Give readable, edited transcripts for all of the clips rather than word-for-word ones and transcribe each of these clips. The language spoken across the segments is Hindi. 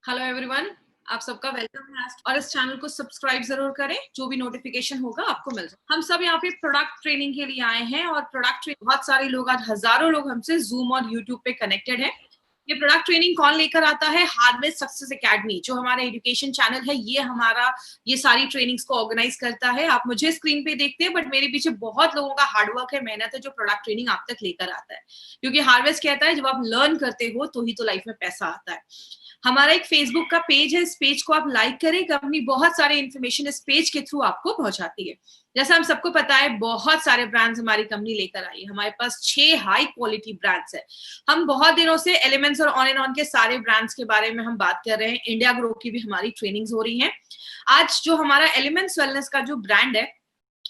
हेलो एवरीवन, आप सबका वेलकम है और इस चैनल को सब्सक्राइब जरूर करें, जो भी नोटिफिकेशन होगा आपको मिल जाए। हम सब यहाँ पे प्रोडक्ट ट्रेनिंग के लिए आए हैं और प्रोडक्ट ट्रेनिंग बहुत सारे लोग, आज हजारों लोग हमसे जूम और यूट्यूब पे कनेक्टेड हैं। ये प्रोडक्ट ट्रेनिंग कौन लेकर आता है? हार्वेस्ट सक्सेस एकेडमी, जो हमारा एजुकेशन चैनल है, ये सारी ट्रेनिंग्स को ऑर्गेनाइज करता है। आप मुझे स्क्रीन पे देखते हैं, बट मेरे पीछे बहुत लोगों का हार्डवर्क है, मेहनत है, जो प्रोडक्ट ट्रेनिंग आप तक लेकर आता है। क्योंकि हार्वेस्ट कहता है, जब आप लर्न करते हो तो ही तो लाइफ में पैसा आता है। हमारा एक फेसबुक का पेज है, इस पेज को आप लाइक करें। कंपनी बहुत सारे इन्फॉर्मेशन इस पेज के थ्रू आपको पहुंचाती है। जैसा हम सबको पता है, बहुत सारे ब्रांड्स हमारी कंपनी लेकर आई है। हमारे पास 6 हाई क्वालिटी ब्रांड्स है। हम बहुत दिनों से एलिमेंट्स और ऑन एंड ऑन के सारे ब्रांड्स के बारे में हम बात कर रहे हैं। इंडिया ग्रो की भी हमारी ट्रेनिंग्स हो रही हैं। आज जो हमारा एलिमेंट्स वेलनेस का जो ब्रांड है,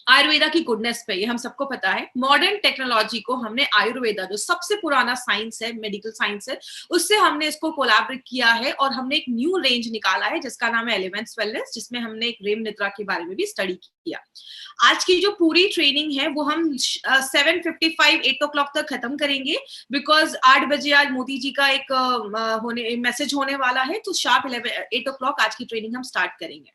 आयुर्वेदा की गुडनेस पे, ये हम सबको पता है। मॉडर्न टेक्नोलॉजी को हमने आयुर्वेदा, जो सबसे पुराना साइंस है, मेडिकल साइंस है, उससे हमने इसको कोलैबोरेट किया है और हमने एक न्यू रेंज निकाला है जिसका नाम है एलिमेंट्स वेलनेस, जिसमें हमने एक रेम निद्रा के बारे में भी स्टडी किया। आज की जो पूरी ट्रेनिंग है वो हम 7:55 8 o'clock तक खत्म करेंगे, बिकॉज 8 बजे आज मोदी जी का एक मैसेज होने वाला है। तो शार्प 8 o'clock आज की ट्रेनिंग हम स्टार्ट करेंगे।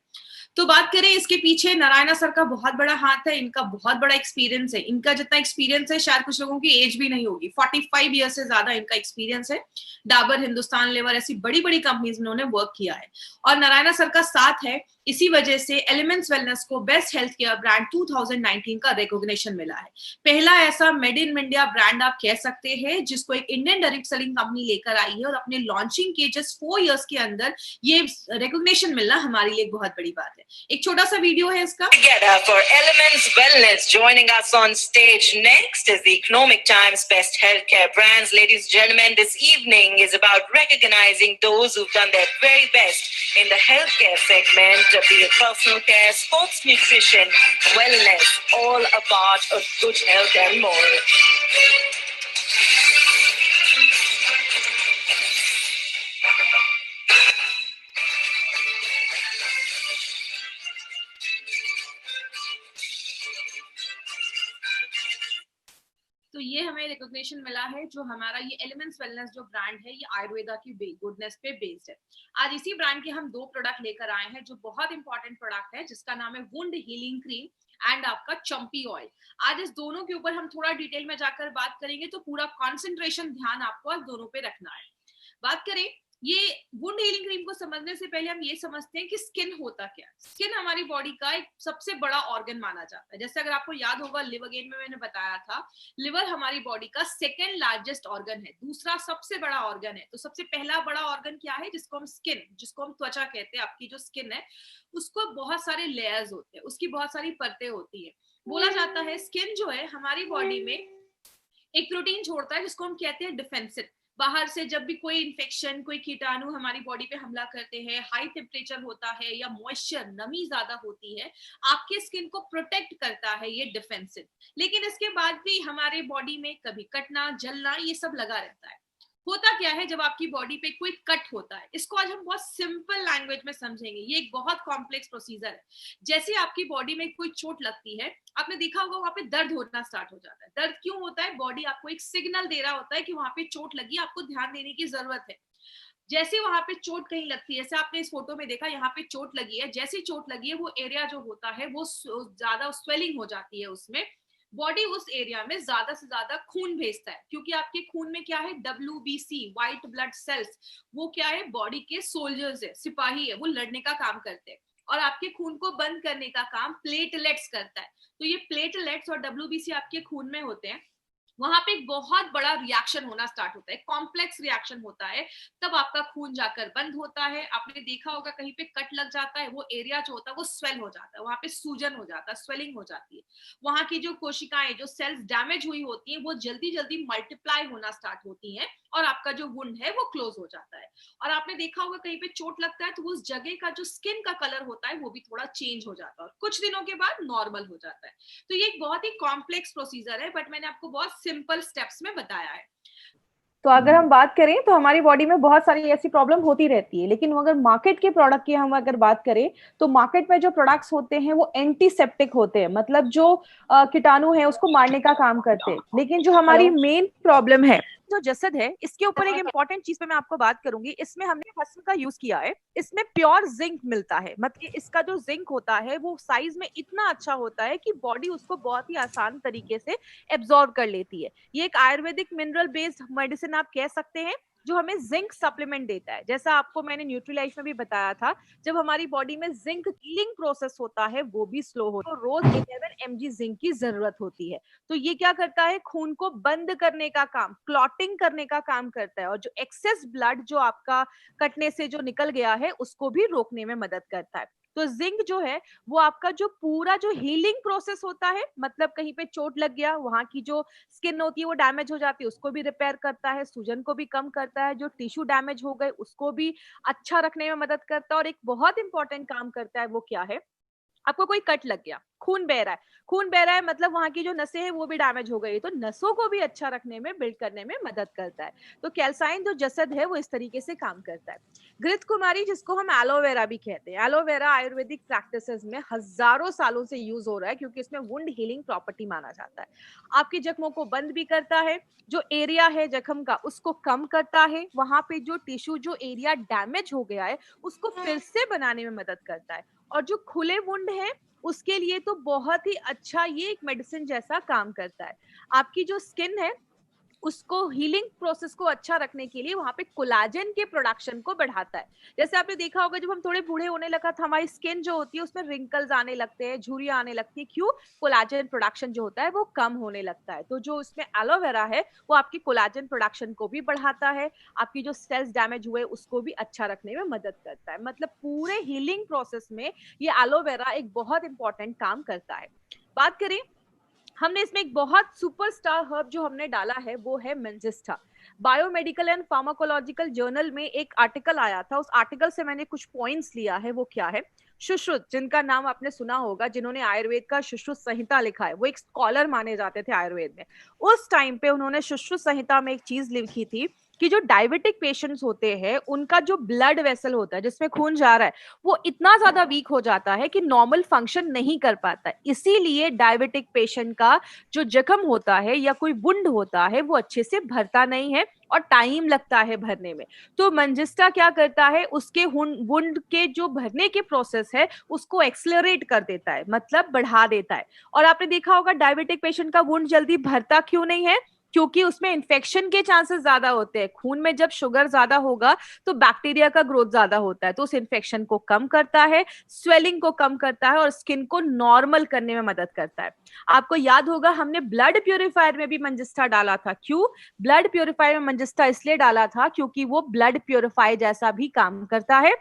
तो बात करें इसके पीछे, नारायणा सर का बहुत बड़ा हाथ है, इनका बहुत बड़ा एक्सपीरियंस है। इनका जितना एक्सपीरियंस है, शायद कुछ लोगों की एज भी नहीं होगी। 45 ईयर से ज्यादा इनका एक्सपीरियंस है। डाबर, हिंदुस्तान लेवर, ऐसी बड़ी बड़ी कंपनीज में उन्होंने वर्क किया है और नारायणा सर का साथ है। इसी वजह से एलिमेंट्स वेलनेस को बेस्ट हेल्थ केयर ब्रांड 2019 का रिकॉग्निशन मिला है। पहला ऐसा मेड इन इंडिया ब्रांड आप कह सकते हैं, जिसको एक इंडियन डायरेक्ट सेलिंग कंपनी लेकर आई है और अपने लॉन्चिंग के जस्ट 4 इयर्स के अंदर ये रिकॉग्निशन मिलना हमारे लिए एक बहुत बड़ी बात है। एक छोटा सा वीडियो है इसका। Together for Elements Wellness, joining us on stage next is the Economic Times Best Healthcare Brands. Ladies and gentlemen, this evening is about recognizing those who've done their very best in the healthcare segment, be it personal care, sports nutrition, wellness, all a part of good health and more. तो ये हमें रिकॉग्निशन मिला है। जो हमारा ये एलिमेंट्स वेलनेस जो ब्रांड है, ये आयुर्वेदा की गुडनेस पे बेस्ड है। आज इसी ब्रांड के हम 2 प्रोडक्ट लेकर आए हैं, जो बहुत इंपॉर्टेंट प्रोडक्ट है, जिसका नाम है वुंड हीलिंग क्रीम एंड आपका चंपी ऑयल। आज इस दोनों के ऊपर हम थोड़ा डिटेल में जाकर बात करेंगे, तो पूरा कॉन्सेंट्रेशन ध्यान आपको आज दोनों पे रखना है। बात करें ये वुंड हीलिंग क्रीम को समझने से पहले हम ये समझते हैं कि स्किन होता क्या है। स्किन हमारी बॉडी का एक सबसे बड़ा ऑर्गन माना जाता है। जैसे अगर आपको याद होगा, लिवर गेन में मैंने बताया था, लिवर हमारी बॉडी का सेकेंड लार्जेस्ट ऑर्गन है, दूसरा सबसे बड़ा ऑर्गन है। तो सबसे पहला बड़ा ऑर्गन क्या है? जिसको हम त्वचा कहते हैं। आपकी जो स्किन है उसको बहुत सारे लेयर्स होते हैं, उसकी बहुत सारी परतें होती है। बोला जाता है स्किन जो है हमारी बॉडी में एक प्रोटीन छोड़ता है, जिसको हम कहते हैं डिफेंसिव। बाहर से जब भी कोई इन्फेक्शन, कोई कीटाणु हमारी बॉडी पे हमला करते हैं, हाई टेम्परेचर होता है या मॉइस्चर, नमी ज्यादा होती है, आपके स्किन को प्रोटेक्ट करता है ये डिफेंसिव। लेकिन इसके बाद भी हमारे बॉडी में कभी कटना, जलना, ये सब लगा रहता है। होता क्या है जब आपकी बॉडी पे कोई कट होता है? इसको आज हम बहुत सिंपल लैंग्वेज में समझेंगे। ये एक बहुत कॉम्प्लेक्स प्रोसीजर है। जैसे आपकी बॉडी में कोई चोट लगती है, आपने देखा होगा वहां पे दर्द होना स्टार्ट हो जाता है। दर्द क्यों होता है? बॉडी आपको एक सिग्नल दे रहा होता है कि वहां पे चोट लगी, आपको ध्यान देने की जरूरत है। जैसे वहां पे चोट कहीं लगती है, जैसे आपने इस फोटो में देखा, यहाँ पे चोट लगी है, जैसे चोट लगी है वो एरिया जो होता है वो ज्यादा स्वेलिंग हो जाती है। उसमें बॉडी उस एरिया में ज्यादा से ज्यादा खून भेजता है, क्योंकि आपके खून में क्या है? WBC, white blood cells. वो क्या है? बॉडी के सोल्जर्स है, सिपाही है, वो लड़ने का काम करते हैं। और आपके खून को बंद करने का काम प्लेटलेट्स करता है। तो ये प्लेटलेट्स और WBC आपके खून में होते हैं। वहां पे एक बहुत बड़ा रिएक्शन होना स्टार्ट होता है, कॉम्प्लेक्स रिएक्शन होता है, तब आपका खून जाकर बंद होता है। आपने देखा होगा कहीं पे कट लग जाता है, वो एरिया जो होता है वो स्वेल हो जाता है, वहां पे सूजन हो जाता है, स्वेलिंग हो जाती है। वहां की जो कोशिकाएं, जो सेल्स डैमेज हुई होती हैं, वो जल्दी जल्दी मल्टीप्लाई होना स्टार्ट होती हैं और आपका जो वुंड है वो क्लोज हो जाता है। और आपने देखा होगा कहीं पे चोट लगता है तो उस जगह का जो स्किन का कलर होता है वो भी थोड़ा चेंज हो जाता है और कुछ दिनों के बाद नॉर्मल हो जाता है। तो ये एक बहुत ही कॉम्प्लेक्स प्रोसीजर है, बट मैंने आपको बहुत सिंपल स्टेप्स में बताया है। तो अगर हम बात करें तो हमारी बॉडी में बहुत सारी ऐसी प्रॉब्लम होती रहती है, लेकिन अगर मार्केट के प्रोडक्ट की हम अगर बात करें तो मार्केट में जो प्रोडक्ट्स होते हैं वो एंटीसेप्टिक होते हैं, मतलब जो कीटाणु है उसको मारने का काम करते हैं। लेकिन जो हमारी मेन प्रॉब्लम है जो जसद है इसके ऊपर एक इम्पॉर्टेंट चीज पे मैं आपको बात करूंगी। इसमें हमने हस्म का यूज किया है। इसमें प्योर जिंक मिलता है, मतलब इसका जो जिंक होता है वो साइज में इतना अच्छा होता है कि बॉडी उसको बहुत ही आसान तरीके से एब्जॉर्ब कर लेती है। ये एक आयुर्वेदिक मिनरल बेस्ड मेडिसिन आप कह सकते हैं, जो हमें जिंक सप्लीमेंट देता है। जैसा आपको मैंने न्यूट्रीलाइफ में भी बताया था, जब हमारी बॉडी में जिंक हीलिंग प्रोसेस होता है वो भी स्लो होता है, तो रोज 11 mg जिंक की जरूरत होती है। तो ये क्या करता है, खून को बंद करने का काम, क्लॉटिंग करने का काम करता है, और जो एक्सेस ब्लड जो आपका कटने से जो निकल गया है उसको भी रोकने में मदद करता है। तो जिंक जो है वो आपका जो पूरा जो हीलिंग प्रोसेस होता है, मतलब कहीं पे चोट लग गया, वहां की जो स्किन होती है वो डैमेज हो जाती है, उसको भी रिपेयर करता है, सूजन को भी कम करता है, जो टिश्यू डैमेज हो गए उसको भी अच्छा रखने में मदद करता है। और एक बहुत इंपॉर्टेंट काम करता है, वो क्या है, आपको कोई कट लग गया, खून बह रहा है, खून बह रहा है मतलब वहां की जो नसें हैं वो भी डैमेज हो गई, तो नसों को भी अच्छा रखने में, बिल्ड करने में मदद करता है। तो कैल्साइन जो जसद है वो इस तरीके से काम करता है। घृत कुमारी, जिसको हम एलोवेरा भी कहते हैं, एलोवेरा आयुर्वेदिक प्रैक्टिसेस में हजारों सालों से यूज हो रहा है, क्योंकि इसमें वुंड हीलिंग प्रॉपर्टी माना जाता है। आपके जख्मों को बंद भी करता है, जो एरिया है जख्म का उसको कम करता है, वहां पे जो टिश्यू, जो एरिया डैमेज हो गया है उसको फिर से बनाने में मदद करता है। और जो खुले वुंड है उसके लिए तो बहुत ही अच्छा ये एक मेडिसिन जैसा काम करता है। आपकी जो स्किन है उसको हीलिंग प्रोसेस को अच्छा रखने के लिए वहां पे कोलाजन के प्रोडक्शन को बढ़ाता है। जैसे आपने देखा होगा जब हम थोड़े बूढ़े होने लगा था, हमारी स्किन जो होती है उसमें रिंकल्स आने लगते हैं, झुर्रियां आने लगती है, क्यों, कोलाजन प्रोडक्शन जो होता है वो कम होने लगता है। तो जो इसमें एलोवेरा है वो आपकी कोलाजन प्रोडक्शन को भी बढ़ाता है, आपकी जो सेल्स डैमेज हुए उसको भी अच्छा रखने में मदद करता है। मतलब पूरे हीलिंग प्रोसेस में ये एलोवेरा एक बहुत इंपॉर्टेंट काम करता है। बात करें, हमने इसमें एक बहुत सुपरस्टार हर्ब जो हमने डाला है वो है manjistha. Biomedical and pharmacological journal में एक आर्टिकल आया था, उस आर्टिकल से मैंने कुछ पॉइंट्स लिया है। वो क्या है, सुश्रुत, जिनका नाम आपने सुना होगा, जिन्होंने आयुर्वेद का सुश्रुत संहिता लिखा है, वो एक स्कॉलर माने जाते थे आयुर्वेद में। उस टाइम पे उन्होंने सुश्रुत संहिता में एक चीज लिखी थी कि जो डायबिटिक पेशेंट्स होते हैं उनका जो ब्लड वेसल होता है जिसमें खून जा रहा है वो इतना ज्यादा वीक हो जाता है कि नॉर्मल फंक्शन नहीं कर पाता। इसीलिए डायबिटिक पेशेंट का जो जख्म होता है या कोई वुंड होता है वो अच्छे से भरता नहीं है और टाइम लगता है भरने में। तो मंजिस्टा क्या करता है, उसके वुंड के जो भरने के प्रोसेस है उसको एक्सेलरेट कर देता है, मतलब बढ़ा देता है। और आपने देखा होगा डायबिटिक पेशेंट का वुंड जल्दी भरता क्यों नहीं है, क्योंकि उसमें इन्फेक्शन के चांसेस ज्यादा होते हैं। खून में जब शुगर ज्यादा होगा तो बैक्टीरिया का ग्रोथ ज्यादा होता है, तो उस इन्फेक्शन को कम करता है, स्वेलिंग को कम करता है और स्किन को नॉर्मल करने में मदद करता है। आपको याद होगा हमने ब्लड प्यूरिफायर में भी मंजिस्टा डाला था। क्यों, ब्लड प्यूरिफायर में मंजिस्टा इसलिए डाला था क्योंकि वो ब्लड प्यूरिफायर जैसा भी काम करता है,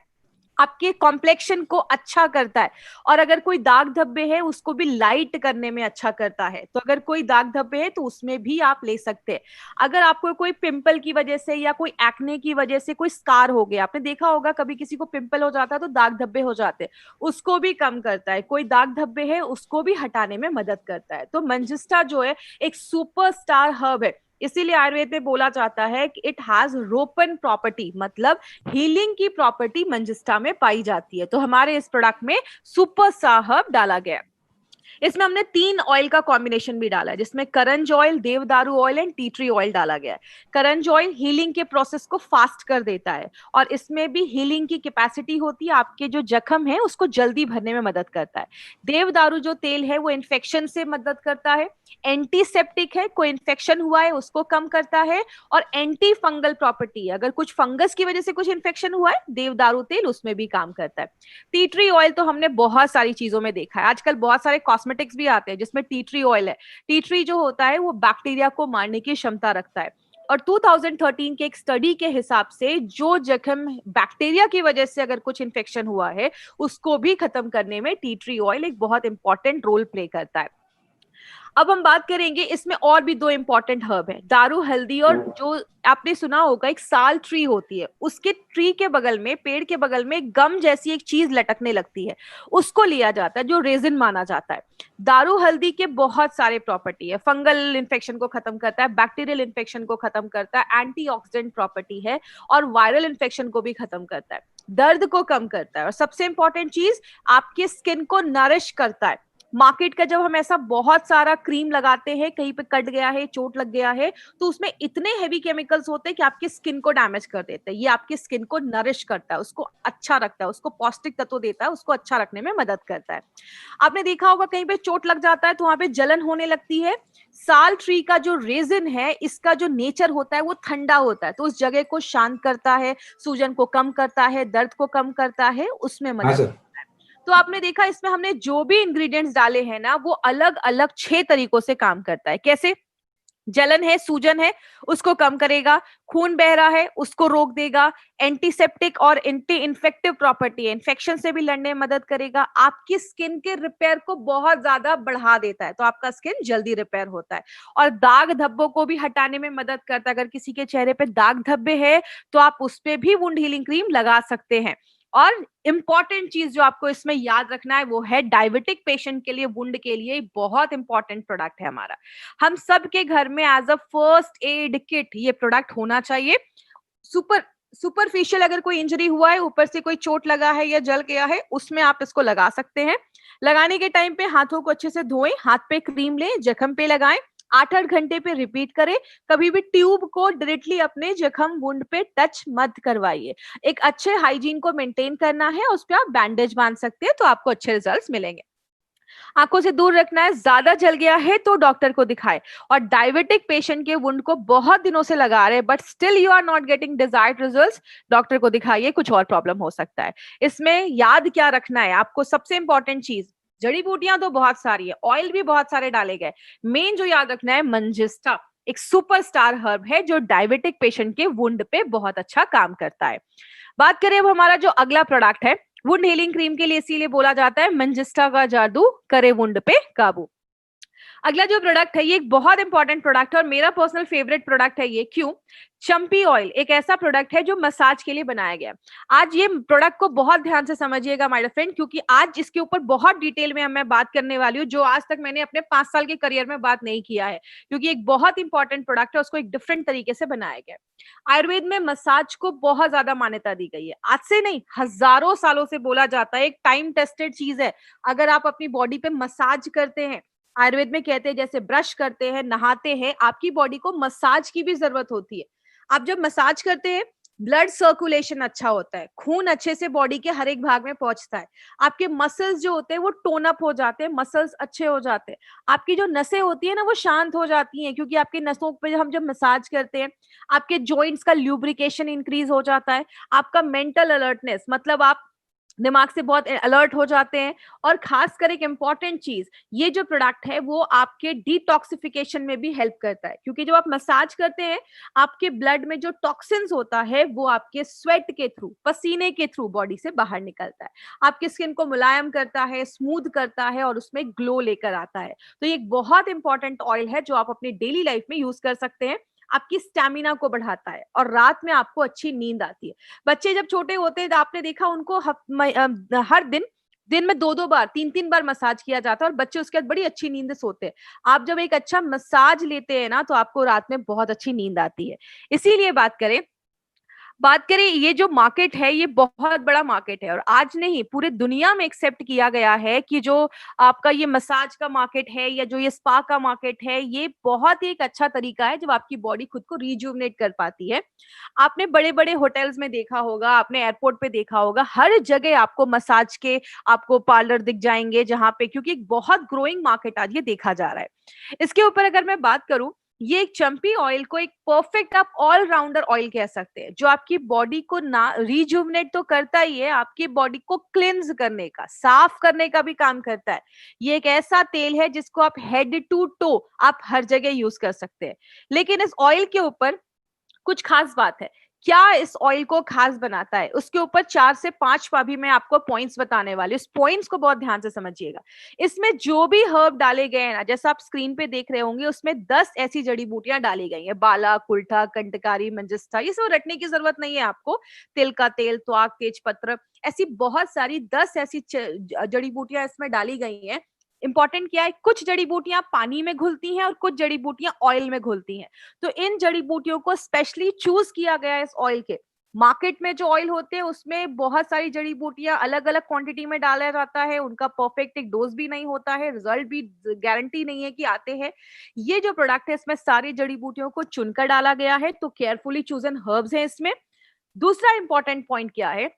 आपके कॉम्प्लेक्शन को अच्छा करता है, और अगर कोई दाग धब्बे है उसको भी लाइट करने में अच्छा करता है। तो अगर कोई दाग धब्बे है तो उसमें भी आप ले सकते हैं। अगर आपको कोई पिंपल की वजह से या कोई एक्ने की वजह से कोई स्कार हो गया, आपने देखा होगा कभी किसी को पिंपल हो जाता है तो दाग धब्बे हो जाते हैं, उसको भी कम करता है। कोई दाग धब्बे है उसको भी हटाने में मदद करता है। तो मंजिस्टा जो है एक सुपरस्टार हर्ब है, इसीलिए आयुर्वेद में बोला जाता है कि इट हैज रोपन प्रॉपर्टी, मतलब हीलिंग की प्रॉपर्टी मंजिस्टा में पाई जाती है। तो हमारे इस प्रोडक्ट में सुपरस्टार हर्ब डाला गया। इसमें हमने 3 ऑयल का कॉम्बिनेशन भी डाला है, जिसमें करंज ऑयल, देवदारू oil and tea tree oil डाला गया है। करंज ऑयल हीलिंग के प्रोसेस को फास्ट कर देता है और इसमें भी हीलिंग की कैपेसिटी होती है, आपके जो जख्म है उसको जल्दी भरने में मदद करता है। देवदारू जो तेल है वो इन्फेक्शन से मदद करता है, एंटीसेप्टिक है, कोई इन्फेक्शन हुआ है उसको कम करता है, और एंटी फंगल प्रॉपर्टी है, अगर कुछ फंगस की वजह से कुछ इन्फेक्शन हुआ है देवदारू तेल उसमें भी काम करता है। टी ट्री ऑयल तो हमने बहुत सारी चीजों में देखा है, आजकल बहुत सारे कॉस्मेटिक्स भी आते हैं जिसमें टी ट्री ऑयल है। टी ट्री जो होता है वो बैक्टीरिया को मारने की क्षमता रखता है, और 2013 के एक स्टडी के हिसाब से जो जख्म बैक्टीरिया की वजह से अगर कुछ इन्फेक्शन हुआ है उसको भी खत्म करने में टी ट्री ऑयल एक बहुत इंपॉर्टेंट रोल प्ले करता है। अब हम बात करेंगे, इसमें और भी 2 इंपॉर्टेंट हर्ब है, दारू हल्दी, और जो आपने सुना होगा एक साल ट्री होती है, उसके ट्री के बगल में, पेड़ के बगल में गम जैसी एक चीज लटकने लगती है, उसको लिया जाता है जो रेजिन माना जाता है। दारू हल्दी के बहुत सारे प्रॉपर्टी है, फंगल इन्फेक्शन को खत्म करता है, बैक्टीरियल इन्फेक्शन को खत्म करता है, एंटीऑक्सीडेंट प्रॉपर्टी है और वायरल इन्फेक्शन को भी खत्म करता है, दर्द को कम करता है, और सबसे इंपॉर्टेंट चीज आपके स्किन को नरिश करता है। मार्केट का जब हम ऐसा बहुत सारा क्रीम लगाते हैं, कहीं पे कट गया है, चोट लग गया है, तो उसमें इतने हेवी केमिकल्स होते हैं कि आपकी स्किन को डैमेज कर देते हैं। ये आपकी स्किन को नरिश करता है, उसको अच्छा रखता है, उसको पौष्टिक तत्व देता है, उसको अच्छा रखने में मदद करता है। आपने देखा होगा कहीं पे चोट लग जाता है तो वहां पे जलन होने लगती है। साल ट्री का जो रेजिन है, इसका जो नेचर होता है वो ठंडा होता है, तो उस जगह को शांत करता है, सूजन को कम करता है, दर्द को कम करता है, उसमें हाँ मदद सर। करता है। तो आपने देखा इसमें हमने जो भी इंग्रेडिएंट्स डाले हैं ना, वो अलग अलग 6 तरीकों से काम करता है। कैसे? जलन है, सूजन है, उसको कम करेगा। खून बह रहा है, उसको रोक देगा। एंटीसेप्टिक और एंटी इन्फेक्टिव प्रॉपर्टी है, इन्फेक्शन से भी लड़ने में मदद करेगा। आपकी स्किन के रिपेयर को बहुत ज्यादा बढ़ा देता है, तो आपका स्किन जल्दी रिपेयर होता है। और दाग धब्बों को भी हटाने में मदद करता है। अगर किसी के चेहरे पे दाग धब्बे है तो आप उस पे भी वुंड हीलिंग क्रीम लगा सकते हैं। और इंपॉर्टेंट चीज जो आपको इसमें याद रखना है वो है डायबिटिक पेशेंट के लिए, वुंड के लिए बहुत इंपॉर्टेंट प्रोडक्ट है हमारा। हम सब के घर में as a first aid kit ये प्रोडक्ट होना चाहिए। सुपरफिशियल अगर कोई इंजरी हुआ है, ऊपर से कोई चोट लगा है या जल गया है, उसमें आप इसको लगा सकते हैं। लगाने के टाइम पे हाथों को अच्छे से धोएं, हाथ पे क्रीम लें, जख्म पे लगाएं, 8-8 घंटे पे रिपीट करें। कभी भी ट्यूब को डायरेक्टली अपने जख्म वुंड पे टच मत करवाइए। एक अच्छे हाइजीन को मेंटेन करना है, उस पे आप बैंडेज बांध सकते हैं, तो आपको अच्छे रिजल्ट्स मिलेंगे। आंखों से दूर रखना है, ज्यादा जल गया है तो डॉक्टर को दिखाएं। और डायबिटिक पेशेंट के वुंड को बहुत दिनों से लगा रहे हैं but still you are not getting desired results, doctor को दिखाइए, कुछ और प्रॉब्लम हो सकता है। इसमें याद क्या रखना है आपको, सबसे इंपॉर्टेंट चीज, जड़ी बूटियां तो बहुत सारी है, ऑयल भी बहुत सारे डाले गए, मेन जो याद रखना है मंजिस्टा एक सुपरस्टार हर्ब है जो डायबिटिक पेशेंट के वुंड पे बहुत अच्छा काम करता है। बात करें अब हमारा जो अगला प्रोडक्ट है, वुंड हीलिंग क्रीम के लिए इसीलिए बोला जाता है मंजिस्टा का जादू करे वुंड पे काबू। अगला जो प्रोडक्ट है ये एक बहुत इंपॉर्टेंट प्रोडक्ट है और मेरा पर्सनल फेवरेट प्रोडक्ट है ये। क्यों? चंपी ऑयल एक ऐसा प्रोडक्ट है जो मसाज के लिए बनाया गया। आज ये प्रोडक्ट को बहुत ध्यान से समझिएगा माय फ्रेंड, क्योंकि आज इसके ऊपर बहुत डिटेल में मैं बात करने वाली हूँ, जो आज तक मैंने अपने 5 साल के करियर में बात नहीं किया है, क्योंकि एक बहुत इंपॉर्टेंट प्रोडक्ट है, उसको एक डिफरेंट तरीके से बनाया गया। आयुर्वेद में मसाज को बहुत ज्यादा मान्यता दी गई है, आज से नहीं हजारों सालों से बोला जाता है, एक टाइम टेस्टेड चीज है। अगर आप अपनी बॉडी पे मसाज करते हैं, आयुर्वेद में कहते हैं जैसे ब्रश करते हैं, नहाते हैं, आपकी बॉडी को मसाज की भी जरूरत होती है। आप जब मसाज करते हैं, ब्लड सर्कुलेशन अच्छा होता है, खून अच्छे से बॉडी के हर एक भाग में पहुंचता है, आपके मसल्स जो होते हैं वो टोन अप हो जाते हैं, मसल्स अच्छे हो जाते हैं, आपकी जो नसें होती है ना वो शांत हो जाती हैं, क्योंकि आपकी नसों पे हम जब मसाज करते हैं आपके जॉइंट्स का ल्यूब्रिकेशन इंक्रीज हो जाता है, आपका मेंटल अलर्टनेस मतलब आप दिमाग से बहुत अलर्ट हो जाते हैं। और खासकर एक इंपॉर्टेंट चीज, ये जो प्रोडक्ट है वो आपके डिटॉक्सिफिकेशन में भी हेल्प करता है, क्योंकि जब आप मसाज करते हैं आपके ब्लड में जो टॉक्सिन्स होता है वो आपके स्वेट के थ्रू, पसीने के थ्रू बॉडी से बाहर निकलता है, आपकी स्किन को मुलायम करता है, स्मूथ करता है और उसमें ग्लो लेकर आता है। तो ये एक बहुत इंपॉर्टेंट ऑयल है जो आप अपनी डेली लाइफ में यूज कर सकते हैं। आपकी स्टैमिना को बढ़ाता है और रात में आपको अच्छी नींद आती है। बच्चे जब छोटे होते हैं तो आपने देखा उनको हर दिन में 2-2 बार 3-3 बार मसाज किया जाता है और बच्चे उसके बाद बड़ी अच्छी नींद से सोते हैं। आप जब एक अच्छा मसाज लेते हैं ना तो आपको रात में बहुत अच्छी नींद आती है। इसीलिए बात करें ये जो मार्केट है ये बहुत बड़ा मार्केट है और आज नहीं पूरे दुनिया में एक्सेप्ट किया गया है कि जो आपका ये मसाज का मार्केट है या जो ये स्पा का मार्केट है ये बहुत ही एक अच्छा तरीका है जब आपकी बॉडी खुद को रिजुवनेट कर पाती है। आपने बड़े बड़े होटल्स में देखा होगा, आपने एयरपोर्ट पे देखा होगा, हर जगह आपको मसाज के आपको पार्लर दिख जाएंगे जहां पे, क्योंकि एक बहुत ग्रोइंग मार्केट आज ये देखा जा रहा है। इसके ऊपर अगर मैं बात करूं, ये एक चंपी ऑयल को एक परफेक्ट आप ऑलराउंडर ऑयल कह सकते हैं, जो आपकी बॉडी को ना रिजुवनेट तो करता ही है, आपकी बॉडी को क्लिंज करने का, साफ करने का भी काम करता है। ये एक ऐसा तेल है जिसको आप हेड टू टो आप हर जगह यूज कर सकते हैं। लेकिन इस ऑयल के ऊपर कुछ खास बात है। क्या इस ऑयल को खास बनाता है, उसके ऊपर 4 से 5 अभी मैं आपको पॉइंट्स बताने वाली हूँ। इस पॉइंट्स को बहुत ध्यान से समझिएगा। इसमें जो भी हर्ब डाले गए हैं ना, जैसा आप स्क्रीन पे देख रहे होंगे, उसमें 10 ऐसी जड़ी बूटियां डाली गई हैं, बाला, कुल्ठा, कंटकारी, मंजिस्टा, ये सब रटने की जरूरत नहीं है आपको। तिल का तेल, त्वाक, तेज पत्र, ऐसी बहुत सारी 10 ऐसी जड़ी बूटियां इसमें डाली गई हैं। इंपॉर्टेंट क्या है, कुछ जड़ी बूटियां पानी में घुलती हैं और कुछ जड़ी बूटियां ऑयल में घुलती हैं। तो इन जड़ी बूटियों को स्पेशली चूज किया गया है इस ऑयल के, मार्केट में जो ऑयल होते हैं उसमें बहुत सारी जड़ी बूटियां अलग अलग क्वांटिटी में डाला जाता है, उनका परफेक्ट एक डोज भी नहीं होता है, रिजल्ट भी गारंटी नहीं है कि आते हैं। ये जो प्रोडक्ट है इसमें सारी जड़ी बूटियों को चुनकर डाला गया है, तो केयरफुली चूजन हर्ब्स है इसमें। दूसरा इंपॉर्टेंट पॉइंट क्या है,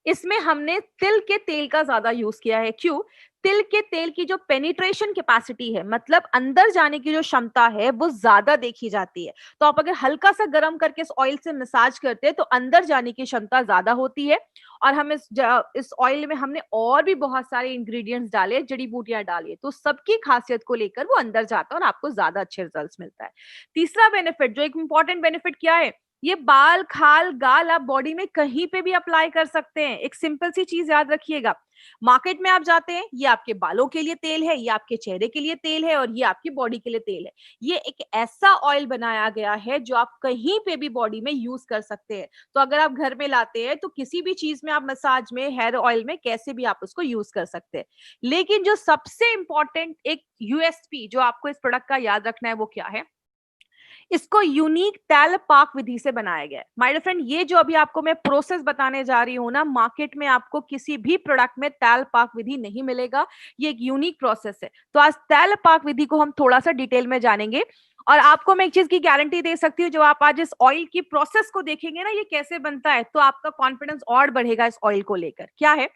इसमें हमने तिल के तेल का ज्यादा यूज किया है। क्यों? तिल के तेल की जो पेनिट्रेशन कैपेसिटी है, मतलब अंदर जाने की जो क्षमता है, वो ज्यादा देखी जाती है। तो आप अगर हल्का सा गर्म करके इस ऑयल से मसाज करते हैं तो अंदर जाने की क्षमता ज्यादा होती है। और हम इस ऑयल में हमने और भी बहुत सारे इंग्रेडिएंट्स डाले, जड़ी बूटियां डाली है, तो सबकी खासियत को लेकर वो अंदर जाता है और आपको ज्यादा अच्छे रिजल्ट्स मिलता है। तीसरा बेनिफिट, जो एक इंपॉर्टेंट बेनिफिट क्या है, ये बाल, खाल, गाल आप बॉडी में कहीं पे भी अप्लाई कर सकते हैं। एक सिंपल सी चीज याद रखिएगा, मार्केट में आप जाते हैं, ये आपके बालों के लिए तेल है, ये आपके चेहरे के लिए तेल है, और ये आपकी बॉडी के लिए तेल है। ये एक ऐसा ऑयल बनाया गया है जो आप कहीं पे भी बॉडी में यूज कर सकते हैं। तो अगर आप घर में लाते हैं तो किसी भी चीज में, आप मसाज में, हेयर ऑयल में, कैसे भी आप उसको यूज कर सकते हैं। लेकिन जो सबसे इंपॉर्टेंट एक यूएसपी जो आपको इस प्रोडक्ट का याद रखना है, वो क्या है, इसको यूनिक तैल पाक विधि से बनाया गया है। माय डियर फ्रेंड, ये जो अभी आपको मैं प्रोसेस बताने जा रही हूँ ना, मार्केट में आपको किसी भी प्रोडक्ट में तैल पाक विधि नहीं मिलेगा। ये एक यूनिक प्रोसेस है। तो आज तैल पाक विधि को हम थोड़ा सा डिटेल में जानेंगे, और आपको मैं एक चीज की गारंटी दे सकती हूँ, जो आप आज इस ऑयल की प्रोसेस को देखेंगे ना, ये कैसे बनता है, तो आपका कॉन्फिडेंस और बढ़ेगा इस ऑयल को लेकर। क्या है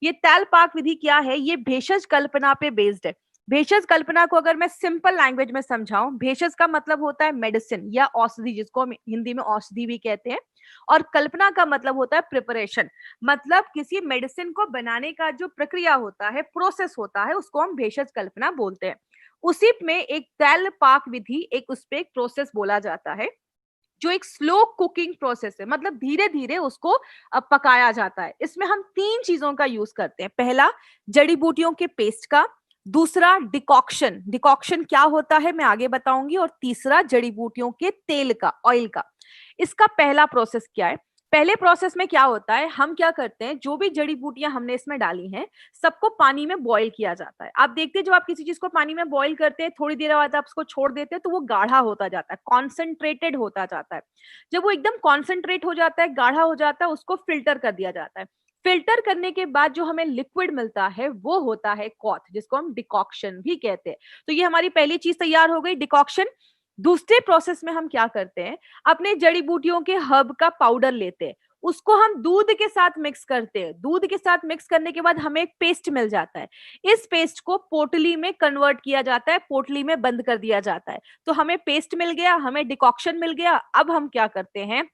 ये तैल पाक विधि? क्या है ये? भेषज कल्पना पे बेस्ड है। भेषज कल्पना को अगर मैं सिंपल लैंग्वेज में समझाऊं, भेषज का मतलब होता है मेडिसिन या औषधि, जिसको हम हिंदी में औषधि भी कहते हैं। और कल्पना का मतलब होता है प्रिपरेशन, मतलब किसी मेडिसिन को बनाने का जो प्रक्रिया होता है, प्रोसेस होता है, उसको हम भेषज कल्पना बोलते हैं। उसी में एक तैल पाक विधि, एक उस पे एक प्रोसेस बोला जाता है, जो एक स्लो कुकिंग प्रोसेस है, मतलब धीरे धीरे उसको पकाया जाता है। इसमें हम तीन चीजों का यूज करते हैं। पहला, जड़ी बूटियों के पेस्ट का। दूसरा, डिकॉक्शन। डिकॉक्शन क्या होता है मैं आगे बताऊंगी। और तीसरा, जड़ी बूटियों के तेल का, ऑयल का। इसका पहला प्रोसेस क्या है? पहले प्रोसेस में क्या होता है, हम क्या करते हैं, जो भी जड़ी बूटियां हमने इसमें डाली हैं, सबको पानी में बॉईल किया जाता है। आप देखते हैं जब आप किसी चीज को पानी में बॉईल करते हैं, थोड़ी देर बाद आप उसको छोड़ देते हैं तो वो गाढ़ा होता जाता है, कॉन्सेंट्रेटेड होता जाता है। जब वो एकदम कॉन्सेंट्रेट हो जाता है, गाढ़ा हो जाता है, उसको फिल्टर कर दिया जाता है। फिल्टर करने के बाद जो हमें लिक्विड मिलता है वो होता है कॉथ, जिसको हम डिकॉक्शन भी कहते हैं। तो ये हमारी पहली चीज तैयार हो गई, डिकॉक्शन। दूसरे प्रोसेस में हम क्या करते हैं, अपने जड़ी बूटियों के हर्ब का पाउडर लेते हैं, उसको हम दूध के साथ मिक्स करते हैं। दूध के साथ मिक्स करने के बाद हमें एक पेस्ट मिल जाता है। इस पेस्ट को पोटली में कन्वर्ट किया जाता है, पोटली में बंद कर दिया जाता है। तो हमें पेस्ट मिल गया, हमें डिकॉक्शन मिल गया। अब हम क्या करते हैं,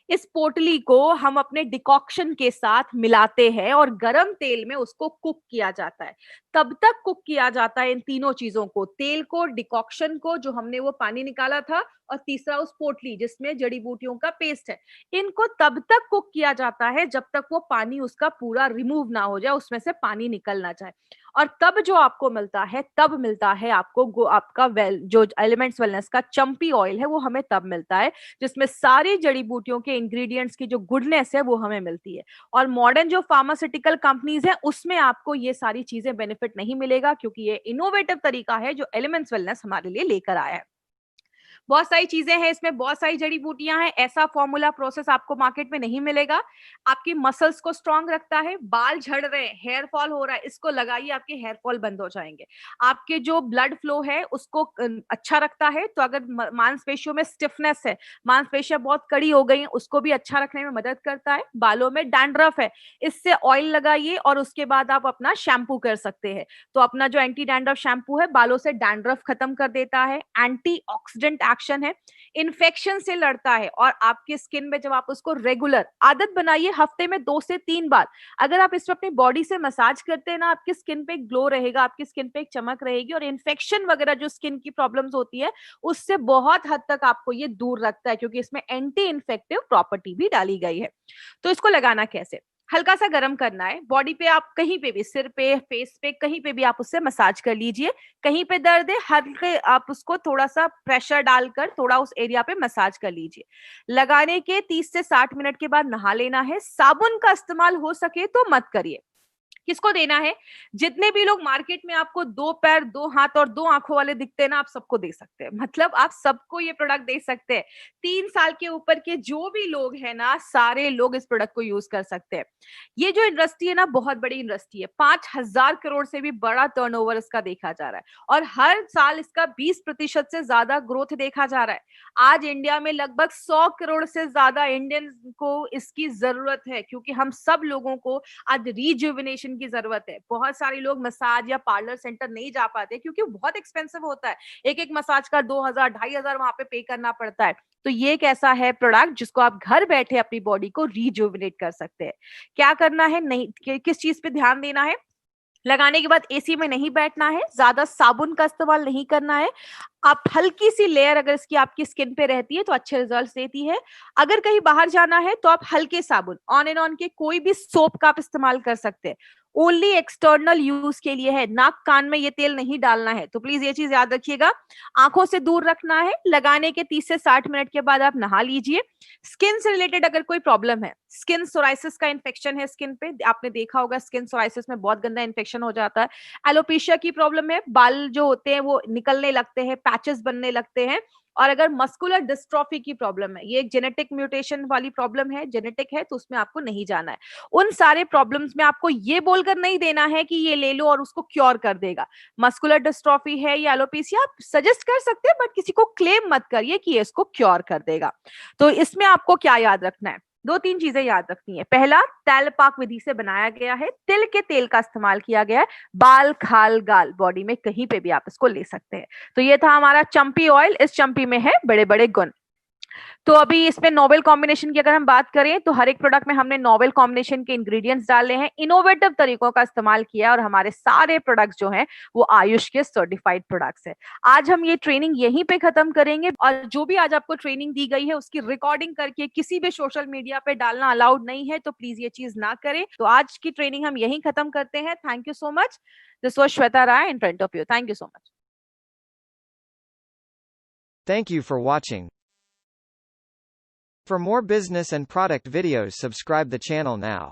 इस पोटली को हम अपने डिकॉक्शन के साथ मिलाते हैं और गरम तेल में उसको कुक किया जाता है। तब तक कुक किया जाता है इन तीनों चीजों को, तेल को, डिकॉक्शन को, जो हमने वो पानी निकाला था, और तीसरा उस पोटली जिसमें जड़ी बूटियों का पेस्ट है। इनको तब तक कुक किया जाता है जब तक वो पानी उसका पूरा रिमूव ना हो जाए, उसमें से पानी निकल ना जाए। और तब जो आपको मिलता है, तब मिलता है आपको आपका जो एलिमेंट्स वेलनेस का चंपी ऑयल है, वो हमें तब मिलता है जिसमें सारी जड़ी बूटियों के इंग्रेडिएंट्स की जो गुडनेस है वो हमें मिलती है। और मॉडर्न जो फार्मास्यूटिकल कंपनीज है उसमें आपको ये सारी चीजें बेनिफिट नहीं मिलेगा, क्योंकि ये इनोवेटिव तरीका है जो एलिमेंट्स वेलनेस हमारे लिए लेकर आया है। बहुत सारी चीजें हैं इसमें, बहुत सारी जड़ी बूटियां हैं, ऐसा फॉर्मूला प्रोसेस आपको मार्केट में नहीं मिलेगा। आपकी मसल्स को स्ट्रांग रखता है, बाल झड़ रहे हैं, हेयर फॉल हो रहा है, इसको लगाइए, आपके हेयर फॉल बंद हो जाएंगे। आपके जो ब्लड फ्लो है उसको अच्छा रखता है। तो अगर मांसपेशियों में स्टिफनेस है, मांसपेशियां बहुत कड़ी हो गई, उसको भी अच्छा रखने में मदद करता है। बालों में डैंड्रफ है, इससे ऑयल लगाइए और उसके बाद आप अपना शैम्पू कर सकते हैं। तो अपना जो एंटी डैंड्रफ शैम्पू है, बालों से डैंड्रफ खत्म कर देता है, एंटीऑक्सीडेंट एक्शन है, इन्फेक्शन से लड़ता है। और आपके स्किन में जब आप उसको रेगुलर, आदत बनाइए, हफ्ते में 2 से 3 बार अगर आप इसको अपनी बॉडी से मसाज करते हैं ना, आपकी स्किन पे एक ग्लो रहेगा, आपकी स्किन पे एक चमक रहेगी, और इन्फेक्शन वगैरह जो स्किन की प्रॉब्लम्स होती है उससे बहुत हद तक आपको ये दूर रखता है, क्योंकि इसमें एंटी इन्फेक्टिव प्रॉपर्टी भी डाली गई है। तो इसको लगाना कैसे, हल्का सा गर्म करना है बॉडी पे, आप कहीं पे भी, सिर पे, फेस पे, कहीं पे भी आप उससे मसाज कर लीजिए। कहीं पे दर्द है, हल्के आप उसको थोड़ा सा प्रेशर डालकर थोड़ा उस एरिया पे मसाज कर लीजिए। लगाने के 30 से 60 मिनट के बाद नहा लेना है। साबुन का इस्तेमाल हो सके तो मत करिए, किसको देना है? जितने भी लोग मार्केट में आपको 2 पैर, 2 हाथ और 2 आंखों वाले दिखते हैं ना, आप सबको दे सकते हैं। मतलब आप सबको ये प्रोडक्ट दे सकते हैं। 3 साल के ऊपर के जो भी लोग हैं ना, सारे लोग इस प्रोडक्ट को यूज कर सकते हैं। ये जो इंडस्ट्री है ना, बहुत बड़ी इंडस्ट्री है। 5,000 करोड़ से भी बड़ा टर्नओवर इसका देखा जा रहा है और हर साल इसका 20% से ज्यादा ग्रोथ देखा जा रहा है। आज इंडिया में लगभग 100 करोड़ से ज्यादा इंडियन को इसकी जरूरत है, क्योंकि हम सब लोगों को आज रिजुविनेशन की जरूरत है। बहुत सारे लोग मसाज या पार्लर सेंटर नहीं जा पाते क्योंकि बहुत एक्सपेंसिव होता है। एक एक मसाज का 2,000 2,500 वहां पे पे करना पड़ता है। तो ये एक ऐसा है प्रोडक्ट जिसको आप घर बैठे अपनी बॉडी को रिजुविनेट कर सकते हैं। क्या करना है, नहीं किस चीज पे ध्यान देना है? लगाने के बाद एसी में नहीं बैठना है, ज्यादा साबुन का इस्तेमाल नहीं करना है। आप हल्की सी लेयर अगर इसकी आपकी स्किन पे रहती है तो अच्छे रिजल्ट्स देती है। अगर कहीं बाहर जाना है तो आप हल्के साबुन, ऑन एंड ऑन के कोई भी सोप का आप इस्तेमाल कर सकते हैं। ओनली एक्सटर्नल यूज के लिए है, नाक कान में ये तेल नहीं डालना है। तो प्लीज ये चीज याद रखिएगा। आंखों से दूर रखना है। लगाने के 30 से 60 मिनट के बाद आप नहा लीजिए। स्किन से रिलेटेड अगर कोई प्रॉब्लम है, स्किन सोराइसिस का इन्फेक्शन है स्किन पे, आपने देखा होगा स्किन सोराइसिस में बहुत गंदा इन्फेक्शन हो जाता है। एलोपेशिया की प्रॉब्लम है, बाल जो होते हैं वो निकलने लगते हैं, पैचेस बनने लगते हैं। और अगर मस्कुलर डिस्ट्रॉफी की प्रॉब्लम है, ये एक जेनेटिक म्यूटेशन वाली प्रॉब्लम है, जेनेटिक है, तो उसमें आपको नहीं जाना है। उन सारे प्रॉब्लम्स में आपको ये बोलकर नहीं देना है कि ये ले लो और उसको क्योर कर देगा। मस्कुलर डिस्ट्रॉफी है या एलोपेशिया, आप सजेस्ट कर सकते हैं बट किसी को क्लेम मत करिए कि ये इसको क्योर कर देगा। तो इसमें आपको क्या याद रखना है? 2-3 चीजें याद रखनी है। पहला, तैलपाक विधि से बनाया गया है, तिल के तेल का इस्तेमाल किया गया है। बाल, खाल, गाल, बॉडी में कहीं पे भी आप इसको ले सकते हैं। तो ये था हमारा चंपी ऑयल। इस चंपी में है बड़े बड़े गुण। तो अभी इसमें नोवेल कॉम्बिनेशन की अगर हम बात करें तो हर एक प्रोडक्ट में हमने नोवेल कॉम्बिनेशन के इंग्रेडिएंट्स डाले हैं, इनोवेटिव तरीकों का इस्तेमाल किया है और हमारे सारे प्रोडक्ट्स जो हैं वो आयुष के सर्टिफाइड प्रोडक्ट्स है। आज हम ये ट्रेनिंग यहीं पे खत्म करेंगे और जो भी आज आपको ट्रेनिंग दी गई है उसकी रिकॉर्डिंग करके किसी भी सोशल मीडिया पे डालना अलाउड नहीं है, तो प्लीज ये चीज ना करें। तो आज की ट्रेनिंग हम यहीं खत्म करते हैं। Thank you so much. This was Shweta Rai in front of you. Thank you so much. Thank you for watching. For more business and product videos, subscribe the channel now.